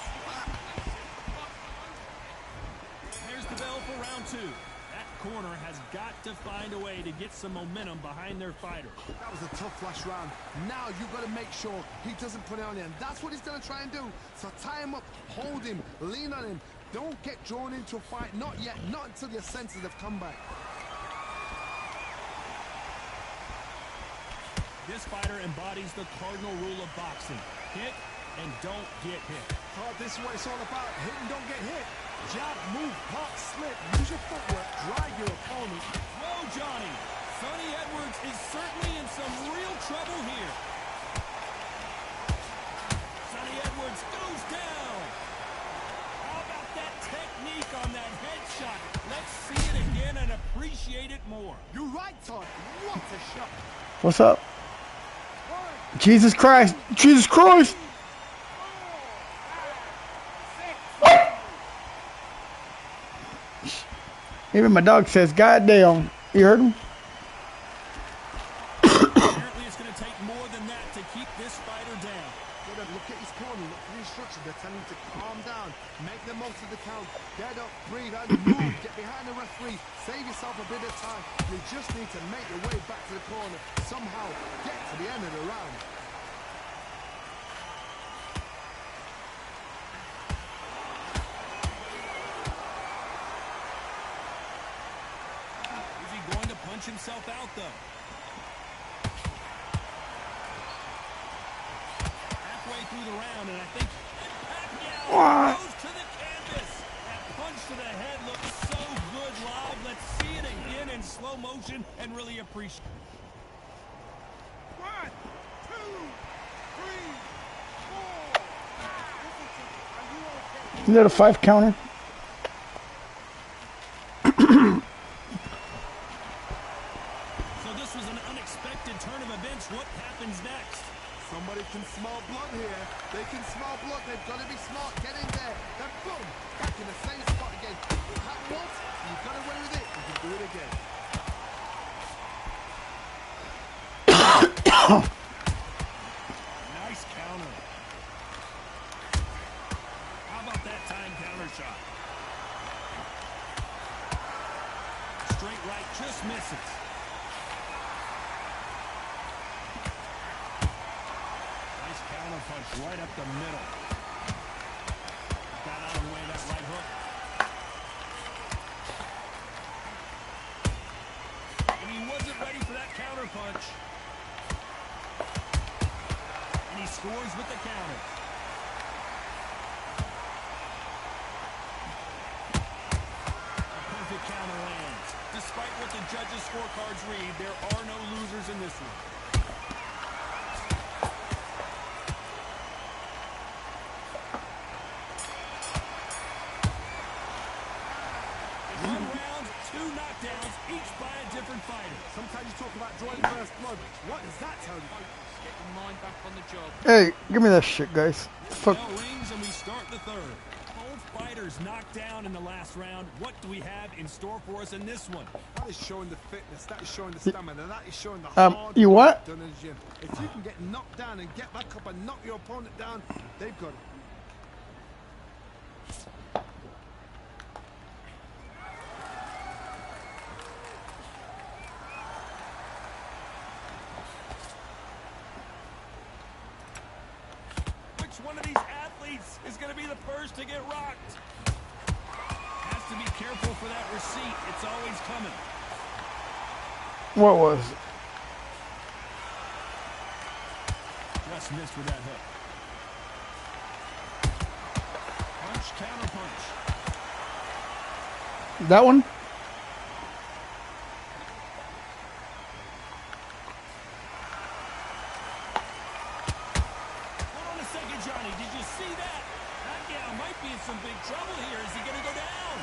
There's the bell for round two. That corner has got to find a way to get some momentum behind their fighter. That was a tough last round. Now you've got to make sure he doesn't put it on him. That's what he's going to try and do. So tie him up, hold him, lean on him. Don't get drawn into a fight. Not yet. Not until your senses have come back. This fighter embodies the cardinal rule of boxing. Hit and don't get hit. Oh, this is what it's all about. Hit and don't get hit. Jab, move, pop, slip. Use your footwork. Drive your opponent. Whoa, Johnny. Sonny Edwards is certainly in some real trouble here. Sonny Edwards goes down. How about that technique on that headshot? Let's see it again and appreciate it more. You're right, Todd. What a shot. What's up? Jesus Christ. Jesus Christ. Even my dog says, God damn. You heard him? Apparently it's going to take more than that to keep this fighter down. Look at his corner. Look at the instructions. They're telling him to calm down. Make the most of the count. Get up, breathe, and move. Get behind the referee. Save yourself a bit of time. You just need to make your way back to the corner. Somehow get to the end of the round. Is he going to punch himself out, though? the round, and I think Pacquiao What? goes to the canvas. That punch to the head looks so good live. Let's see it again in slow motion and really appreciate it. 1, 2, 3, 4. Is that a 5 counter? So this was an unexpected turn of events. What happens next? Somebody can smell blood here. They can smell blood. They've got to be smart. Get in there. Then boom, back in the same spot again. It happened once. You've got away with it. You can do it again. Nice counter. How about that time counter shot? Straight right, just misses. Nice counter punch right up the middle. Got out of the way of that right hook. And he wasn't ready for that counter punch. And he scores with the counter. A perfect counter lands. Despite what the judges' scorecards read, there are no losers in this one. One round, 2 knockdowns, each by a different fighter. Sometimes you talk about drawing first blood. What does that tell you? Get your mind back on the job. Hey, give me that shit, guys. Fuck. Bell rings and we start the third. Both fighters knocked down in the last round. What do we have in store for us in this one? That is showing the fitness. That is showing the stamina. That is showing the hard You what? work done in the gym. If you can get knocked down and get back up and knock your opponent down, they've got it. Which one of these athletes is going to be the first to get rocked? Has to be careful for that receipt. It's always coming. What was it? Just missed with that hook. Punch, counter punch. That one? Hold on a second, Johnny. Did you see that? Pacquiao might be in some big trouble here. Is he going to go down?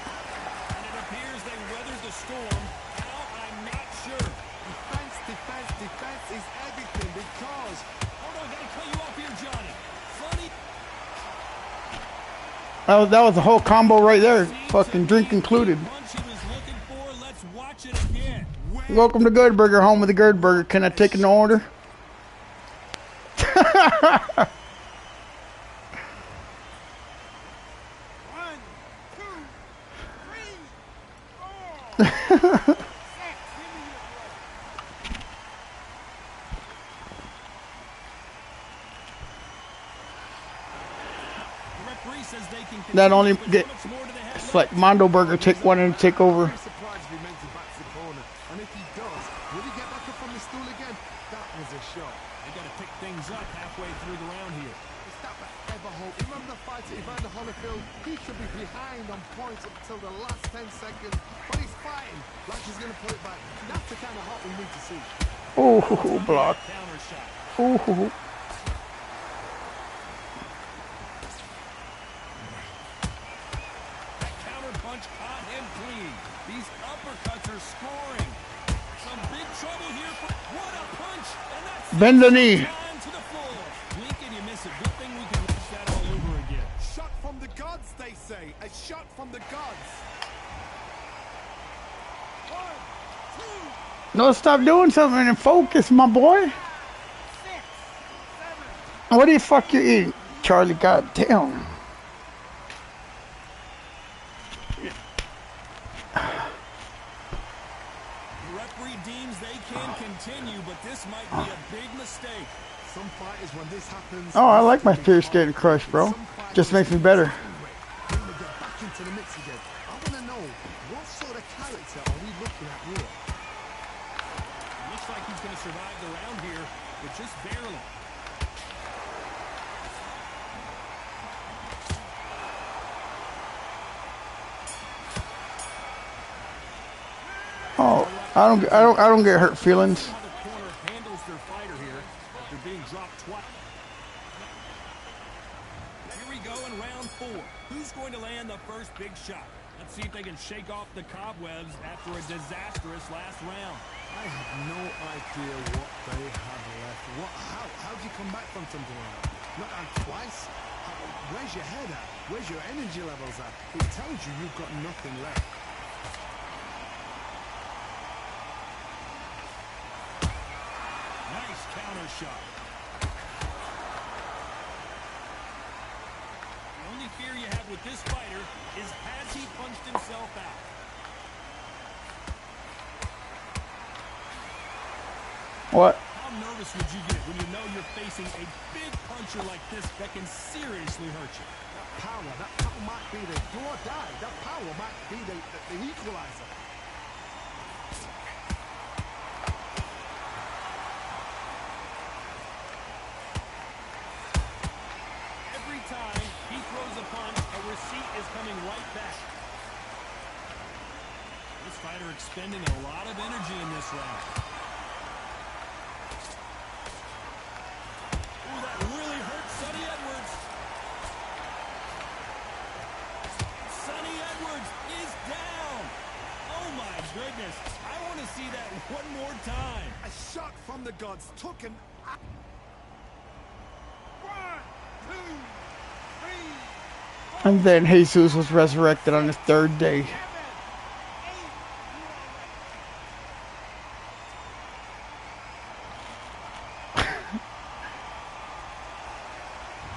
And it appears they weathered the storm. How? I'm not sure. Defense, defense, defense is everything because Hold on, gotta cut you off here, Johnny. Funny. That was the whole combo right there. Fucking drink included. Punch he was looking for. Let's watch it again. Welcome to Good Burger, home of the Good Burger. Can I take an order? 1, 2, 3, 4. The referee says they can That only continue, but get, how much more do they have it's left? like Mondo Burger, take one and take over. Very surprised if he makes it back to the corner. And if he does, will he get back up from the stool again? That was a shot. They got to pick things up halfway through the round here. Is that ever hope? Remember the fight at Evander Holyfield? He could be behind on points up until the last 10 seconds, but he's fighting like he's going to pull it back. That's the kind of hop we need to see. Oh, block. Counter shot. Oh, That counter punch caught him clean. These uppercuts are scoring. Some big trouble here. What a punch! And that's bend the knee. time to the floor. Blink and you miss it. Good thing we can watch that all over again. Shot from the gods, they say. A shot from the gods. 1, 2, No, stop doing something and focus, my boy. 6, 7. What the fuck you eating, Charlie? Goddamn. The referee deems they can continue, but this might be a big mistake. Some fighters, when this happens, Oh, I like my fears getting crushed, bro. Just makes me better. Bring the get back into the mix again. I want to know, what sort of character are we looking at here? Looks like he's going to survive the round here, but just barely. I don't get hurt feelings. How the corner handles their fighter here after being dropped twice. Here we go in round 4. Who's going to land the first big shot? Let's see if they can shake off the cobwebs after a disastrous last round. I have no idea what they have left. How do you come back from something like that? Not on twice? Where's your head at? Where's your energy levels at? It tells you you've got nothing left. Nice counter shot. The only fear you have with this fighter is has he punched himself out? What? How nervous would you get when you know you're facing a big puncher like this that can seriously hurt you? That power might be the do or die. That power might be the equalizer. Every time he throws a punch, a receipt is coming right back. This fighter expending a lot of energy in this round. Ooh, that really hurt Sonny Edwards. Sonny Edwards is down. Oh my goodness. I want to see that one more time. A shot from the gods took him. 1, 2, 3. And then Jesus was resurrected on his 3rd day.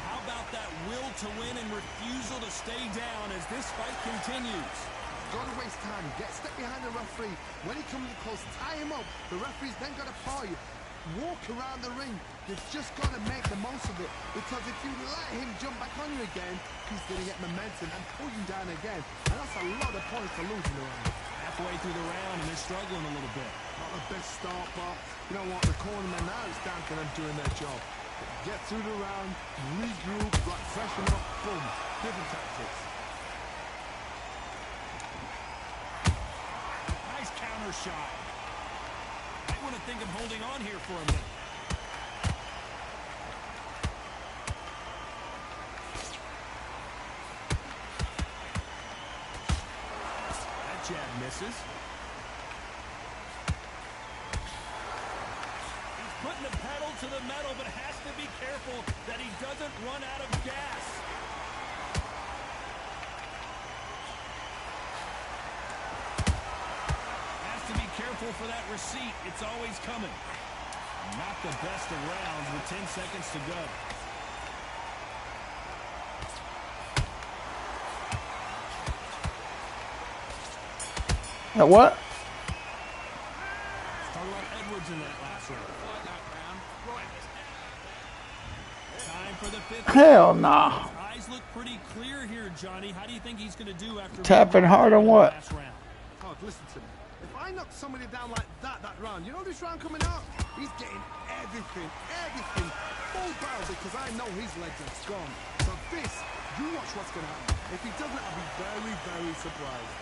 How about that will to win and refusal to stay down as this fight continues? Gotta waste time. Get step behind the referee. When he comes close, tie him up. The referee's then gotta paw you. Walk around the ring. You've just got to make the most of it. Because if you let him jump back on you again, he's going to get momentum and pull you down again. And that's a lot of points to lose in the round. Halfway through the round and they're struggling a little bit. Not the best start, but you know what? The cornermen now, it's down to them doing their job. Get through the round, regroup, like freshen up, boom. Different tactics. Nice counter shot. I want to think of holding on here for a minute. That jab misses. He's putting the pedal to the metal, but has to be careful that he doesn't run out of gas. Careful for that receipt. It's always coming. Not the best of rounds with 10 seconds to go. What? Talk about Edwards in that last round. Time for the 5th. Hell nah. Eyes look pretty clear here, Johnny. How do you think he's going to do after Tapping hard on what? last round? Oh, listen to me. If I knock somebody down like that round, you know this round coming up? He's getting everything, full barrel because I know his legs are gone. So this, you watch what's going to happen. If he doesn't, I'll be very, very surprised.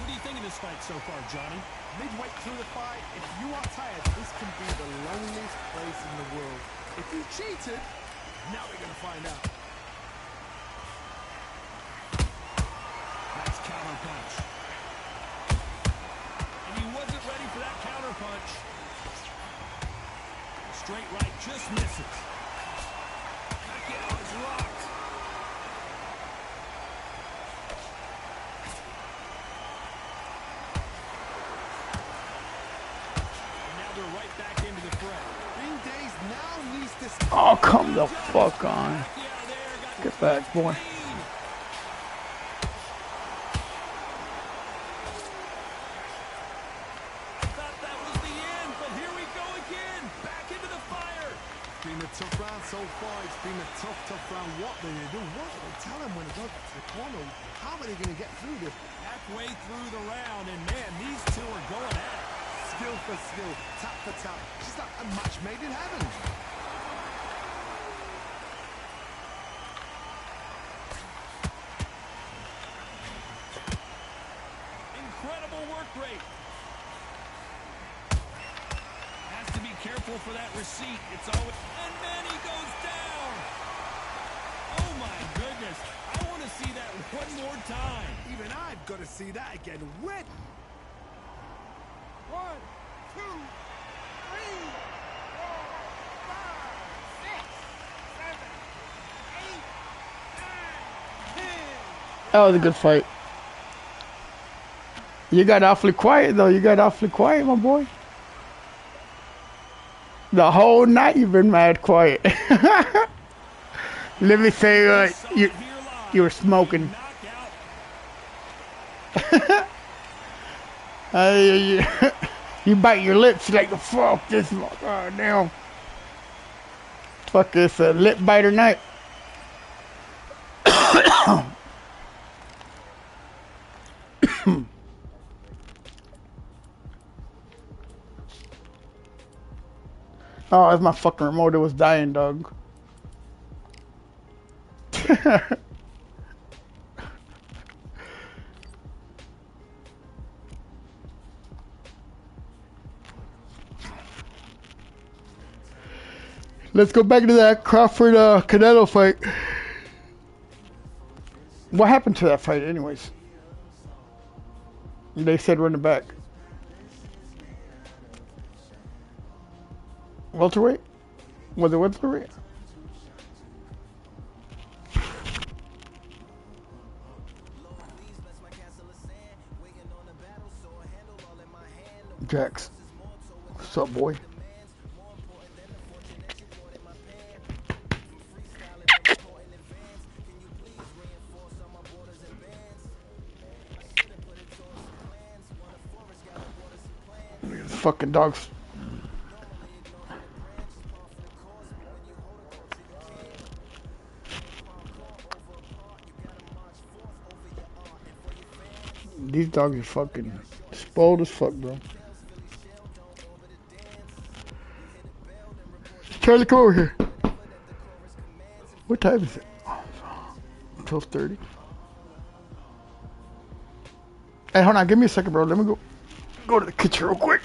What do you think of this fight so far, Johnny? Midway through the fight, if you are tired, this can be the loneliest place in the world. If you cheated, now we're going to find out. Nice counter punch. And he wasn't ready for that counter punch. Straight right just misses. Pacquiao is rocked. And now they're right back into the fray. Oh, come the fuck on. Get back, boy. Thought that was the end, but here we go again. Back into the fire. It's been a tough round so far. It's been a tough round. What do they do? What do they tell them when they go to the corner? How are they going to get through this? Halfway through the round, and man, these two are going at it. Skill for skill, tap for tap. It's like a match made in heaven. weight. Has to be careful for that receipt. It's always... And then he goes down. Oh, my goodness. I want to see that one more time. Even I've got to see that again. When? 1, 2, 3, 4, 5, 6, 7, 8, 9, 10. That was a good fight. You got awfully quiet though. You got awfully quiet, my boy. The whole night you've been mad quiet. Let me say, you were smoking. You bite your lips like fuck this. God damn. Fuck this lip biter night. Oh, that's my fucking remote. It was dying, dog. Let's go back to that Crawford Canelo fight. What happened to that fight, anyways? They said run it back. Welterweight? Was it welterweight? Jax. What's up, boy? Fucking dogs. These dogs are fucking spoiled as fuck, bro. Charlie, come over here. What time is it? 12:30. Hey, hold on. Give me a second, bro. Let me go to the kitchen real quick.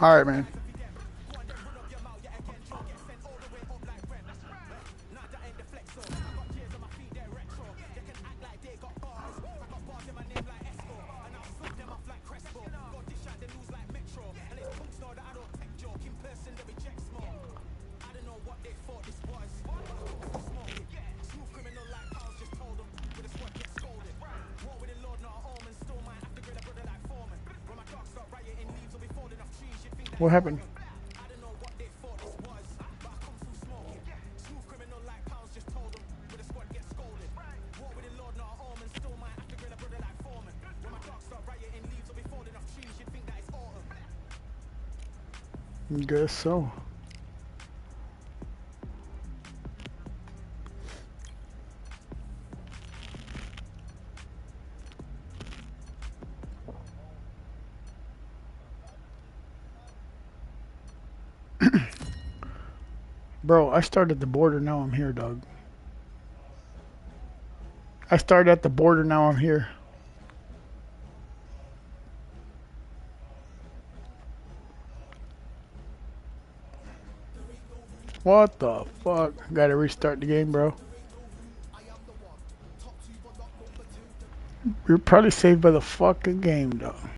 All right, man. What happened? Guess so. Bro, I started at the border, now I'm here, dog. I started at the border, now I'm here. What the fuck? Gotta restart the game, bro. You're probably saved by the fucking game, dog.